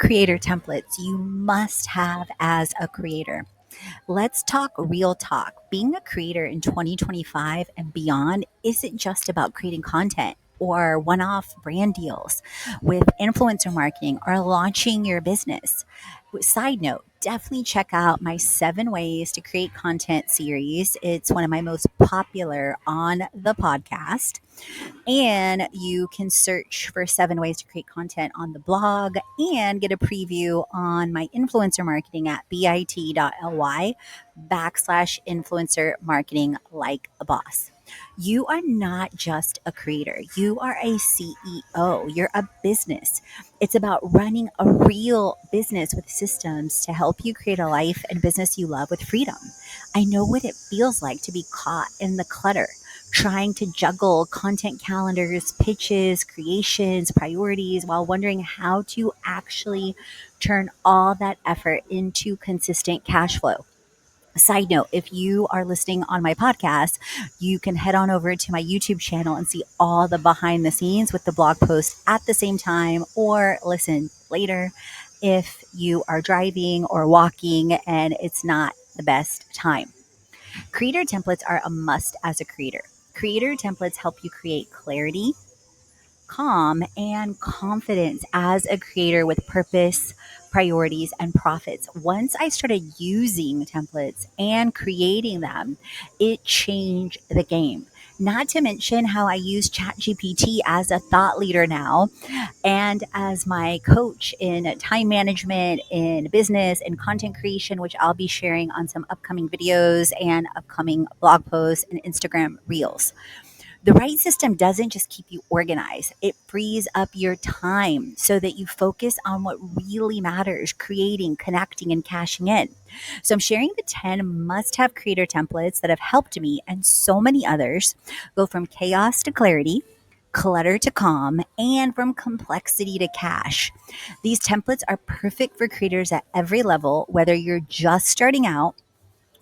creator templates you must have as a creator. Let's talk real talk. Being a creator in 2025 and beyond isn't just about creating content or one off brand deals with influencer marketing or launching your business. Side note, definitely check out my 7 ways to create content series. It's one of my most popular on the podcast. And you can search for 7 ways to create content on the blog and get a preview on my influencer marketing at bit.ly/influencer marketing like a boss. You are not just a creator, you are a CEO, you're a business. It's about running a real business with systems to help you create a life and business you love with freedom. I know what it feels like to be caught in the clutter, trying to juggle content calendars, pitches, creations, priorities, while wondering how to actually turn all that effort into consistent cash flow. Side note, if you are listening on my podcast, you can head on over to my YouTube channel and see all the behind the scenes with the blog post at the same time, or listen later if you are driving or walking and it's not the best time. Creator templates are a must as a creator. Creator templates help you create clarity, calm, and confidence as a creator with purpose, priorities, and profits. Once I started using templates and creating them, it changed the game. Not to mention how I use ChatGPT as a thought leader now and as my coach in time management, in business, and content creation, which I'll be sharing on some upcoming videos and upcoming blog posts and Instagram reels. The right system doesn't just keep you organized, it frees up your time so that you focus on what really matters: creating, connecting, and cashing in. So, I'm sharing the 10 must have creator templates that have helped me and so many others go from chaos to clarity, clutter to calm, and from complexity to cash. These templates are perfect for creators at every level, whether you're just starting out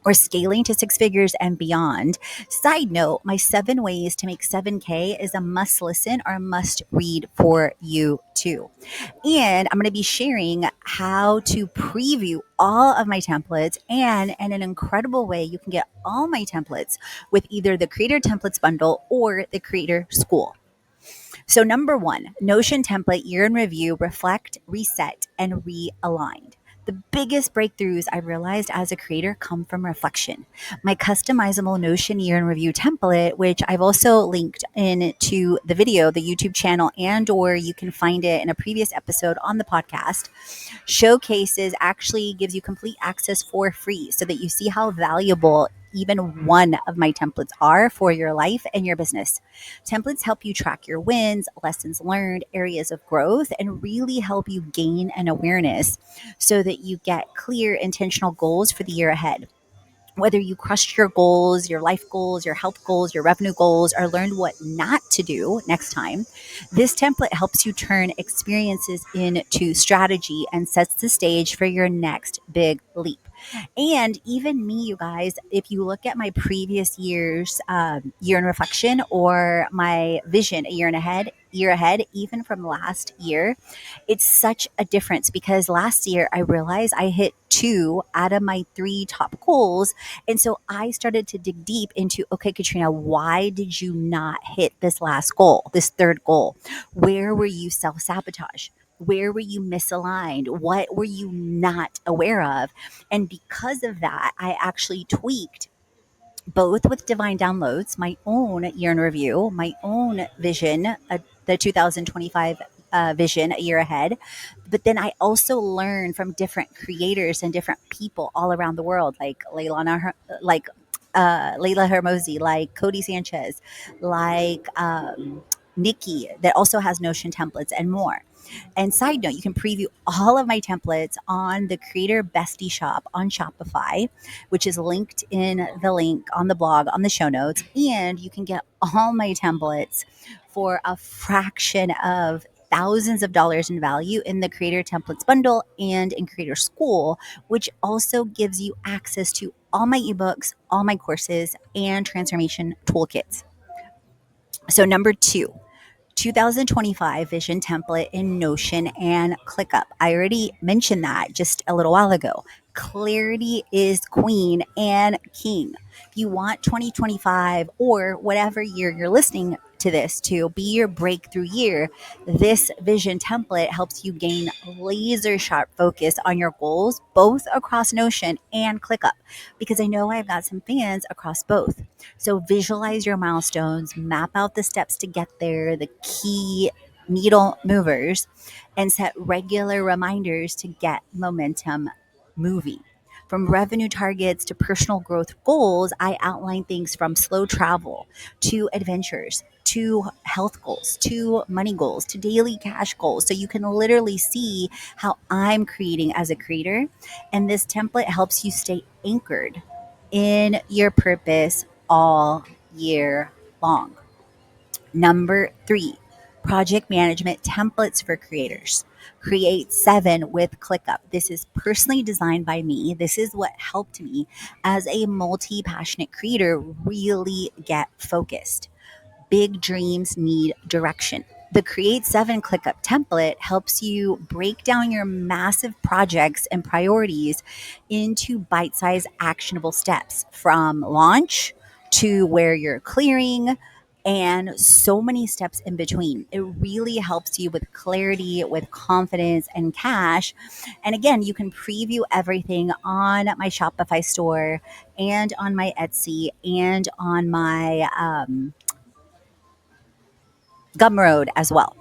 or scaling to 6 figures and beyond. Side note, my 7 ways to make 7K is a must listen or a must read for you too. And I'm going to be sharing how to preview all of my templates, and in an incredible way, you can get all my templates with either the Creator Templates bundle or the Creator School. So, number one, Notion template year in review, reflect, reset, and realigned. The biggest breakthroughs I've realized as a creator come from reflection. My customizable Notion year in review template, which I've also linked into the video, the YouTube channel, and or you can find it in a previous episode on the podcast, showcases actually gives you complete access for free so that you see how valuable even one of my templates are for your life and your business. Templates help you track your wins, lessons learned, areas of growth, and really help you gain an awareness so that you get clear, intentional goals for the year ahead. Whether you crushed your goals, your life goals, your health goals, your revenue goals, or learned what not to do next time, this template helps you turn experiences into strategy and sets the stage for your next big leap. And even me, you guys, if you look at my previous year's year in reflection or my vision a year ahead, even from last year, it's such a difference because last year I realized I hit 2 out of my 3 top goals. And so I started to dig deep into, okay, Katrina, why did you not hit this last goal, this third goal? Where were you self sabotage? Where were you misaligned? What were you not aware of? And because of that, I actually tweaked both with Divine Downloads, my own year in review, my own vision, the 2025 vision a year ahead. But then I also learned from different creators and different people all around the world, like Layla Hermosi, like Cody Sanchez, like Nikki, that also has Notion templates and more. And side note, you can preview all of my templates on the Creator Bestie Shop on Shopify, which is linked in the link on the blog on the show notes. And you can get all my templates for a fraction of thousands of dollars in value in the Creator Templates bundle and in Creator School, which also gives you access to all my ebooks, all my courses, and transformation toolkits. So, number 2, 2025 vision template in Notion and ClickUp. I already mentioned that just a little while ago. Clarity is queen and king. If you want 2025 or whatever year you're listening to this to be your breakthrough year, this vision template helps you gain laser sharp focus on your goals, both across Notion and ClickUp, because I know I've got some fans across both. So visualize your milestones, map out the steps to get there, the key needle movers, and set regular reminders to get momentum moving. From revenue targets to personal growth goals, I outline things from slow travel to adventures to health goals to money goals to daily cash goals. So you can literally see how I'm creating as a creator. And this template helps you stay anchored in your purpose all year long. Number three, project management templates for creators. Create 7 with ClickUp. This is personally designed by me. This is what helped me as a multi passionate creator really get focused. Big dreams need direction. The Create 7 ClickUp template helps you break down your massive projects and priorities into bite sized actionable steps from launch to where you're clearing and so many steps in between. It really helps you with clarity, with confidence, and cash. And again, you can preview everything on my Shopify store and on my Etsy and on my Gumroad as well.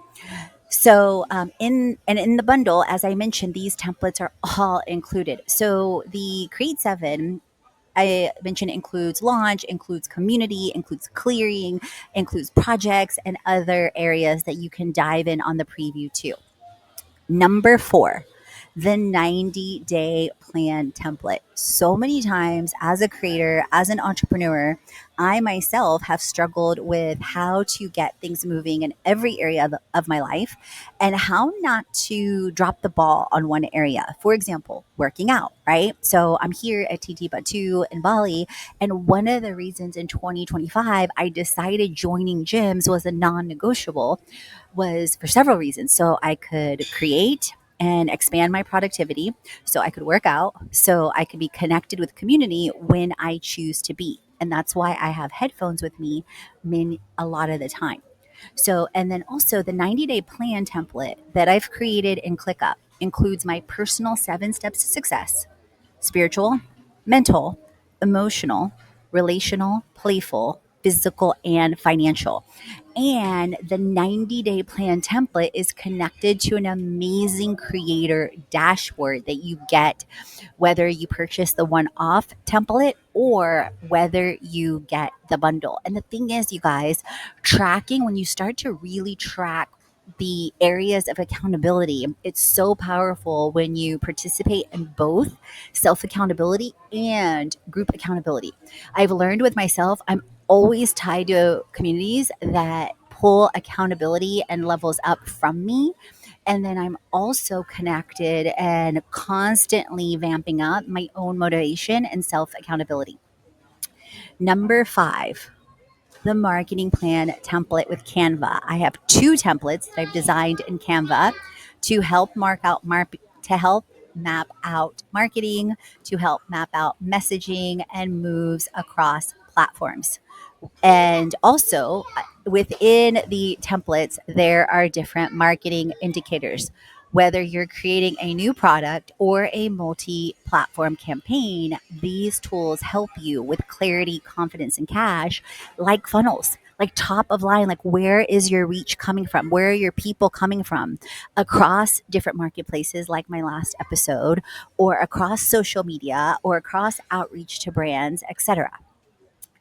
So in the bundle, as I mentioned, these templates are all included. So the Create 7 I mentioned includes launch, includes community, includes clearing, includes projects and other areas that you can dive in on the preview too. Number 4, the 90-day plan template. So many times as a creator, as an entrepreneur, I myself have struggled with how to get things moving in every area of my life and how not to drop the ball on one area. For example, working out, right? So I'm here at TT Batu in Bali, and one of the reasons in 2025 I decided joining gyms was a non-negotiable was for several reasons. So I could create and expand my productivity, so I could work out, so I could be connected with community when I choose to be. And that's why I have headphones with me a lot of the time. So, and then also the 90-day plan template that I've created in ClickUp includes my personal 7 steps to success: spiritual, mental, emotional, relational, playful, physical, and financial. And the 90-day plan template is connected to an amazing creator dashboard that you get whether you purchase the one off template or whether you get the bundle. And the thing is, you guys, tracking, when you start to really track the areas of accountability, it's so powerful when you participate in both self accountability and group accountability. I've learned with myself, I'm always tied to communities that pull accountability and levels up from me. And then I'm also connected and constantly vamping up my own motivation and self accountability. Number 5, the marketing plan template with Canva. I have 2 templates that I've designed in Canva to help to help map out marketing, to help map out messaging and moves across platforms. And also within the templates, there are different marketing indicators. Whether you're creating a new product or a multi platform campaign, these tools help you with clarity, confidence, and cash, like funnels, like top of line, like where is your reach coming from? Where are your people coming from across different marketplaces, like my last episode, or across social media, or across outreach to brands, etc.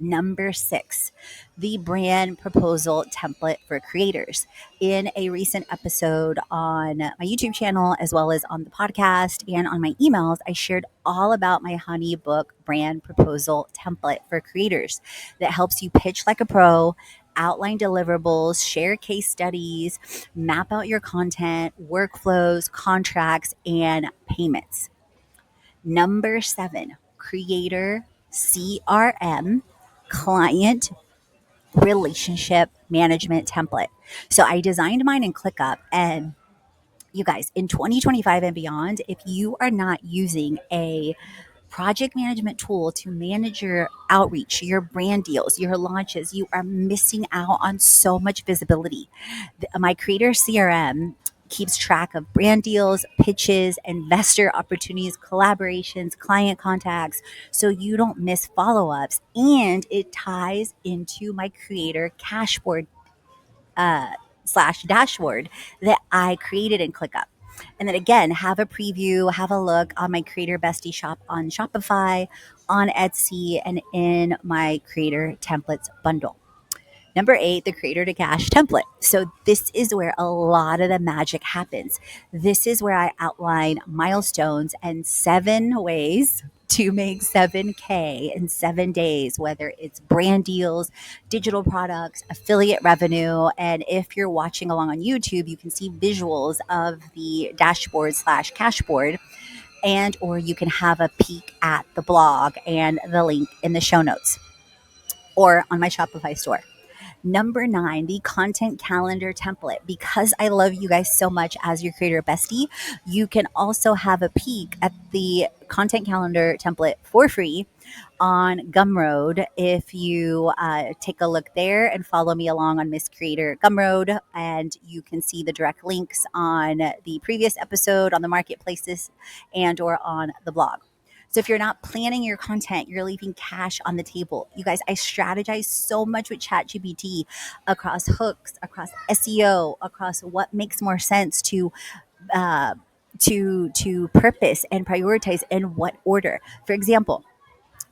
Number 6, the brand proposal template for creators. In a recent episode on my YouTube channel, as well as on the podcast and on my emails, I shared all about my HoneyBook brand proposal template for creators that helps you pitch like a pro, outline deliverables, share case studies, map out your content, workflows, contracts, and payments. Number 7, creator CRM, client relationship management template. So I designed mine in ClickUp, and you guys, in 2025 and beyond, if you are not using a project management tool to manage your outreach, your brand deals, your launches, you are missing out on so much visibility. My Creator CRM keeps track of brand deals, pitches, investor opportunities, collaborations, client contacts, so you don't miss follow ups. And it ties into my Creator cashboard uh, slash dashboard that I created in ClickUp. And then again, have a preview, have a look on my Creator Bestie shop on Shopify, on Etsy, and in my Creator Templates bundle. Number 8, the Creator to Cash template. So this is where a lot of the magic happens. This is where I outline milestones and 7 ways to make 7K in 7 days, whether it's brand deals, digital products, affiliate revenue. And if you're watching along on YouTube, you can see visuals of the dashboard slash cashboard, and or you can have a peek at the blog and the link in the show notes or on my Shopify store. Number 9, the content calendar template. Because I love you guys so much as your creator bestie, you can also have a peek at the content calendar template for free on Gumroad. If you take a look there and follow me along on Miss Creator Gumroad, and you can see the direct links on the previous episode on the marketplaces and or on the blog. So if you're not planning your content, you're leaving cash on the table. You guys, I strategize so much with ChatGPT across hooks, across SEO, across what makes more sense uh, to purpose and prioritize in what order. For example,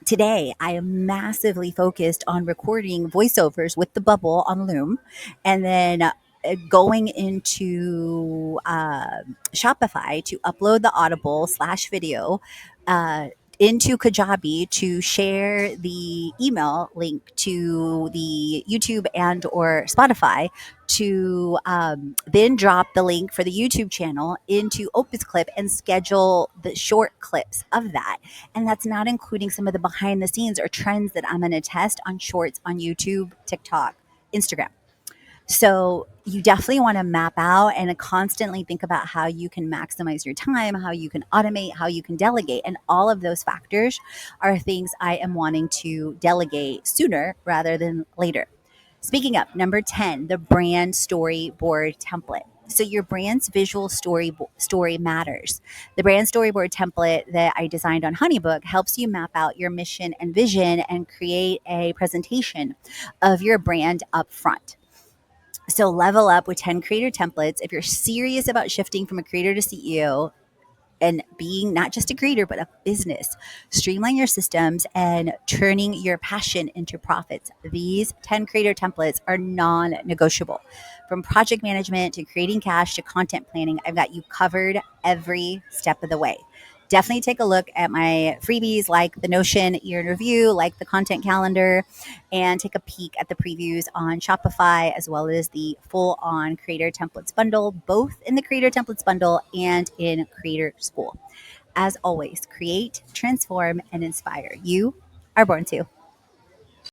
today I am massively focused on recording voiceovers with the bubble on Loom, and then going into Shopify to upload the Audible slash video into Kajabi to share the email link to the YouTube and or Spotify, to then drop the link for the YouTube channel into Opus Clip and schedule the short clips of that. And that's not including some of the behind the scenes or trends that I'm going to test on shorts on YouTube, TikTok, Instagram. So you definitely want to map out and constantly think about how you can maximize your time, how you can automate, how you can delegate. And all of those factors are things I am wanting to delegate sooner rather than later. Speaking of, number 10, the brand storyboard template. So your brand's visual story matters. The brand storyboard template that I designed on Honeybook helps you map out your mission and vision and create a presentation of your brand up front. So level up with 10 creator templates. If you're serious about shifting from a creator to CEO and being not just a creator, but a business, streamline your systems and turning your passion into profits. These 10 creator templates are non-negotiable. From project management to creating cash to content planning, I've got you covered every step of the way. Definitely take a look at my freebies like the Notion year in review, like the content calendar, and take a peek at the previews on Shopify, as well as the full on Creator Templates bundle, both in the Creator Templates bundle and in Creator School. As always, create, transform, and inspire. You are born to.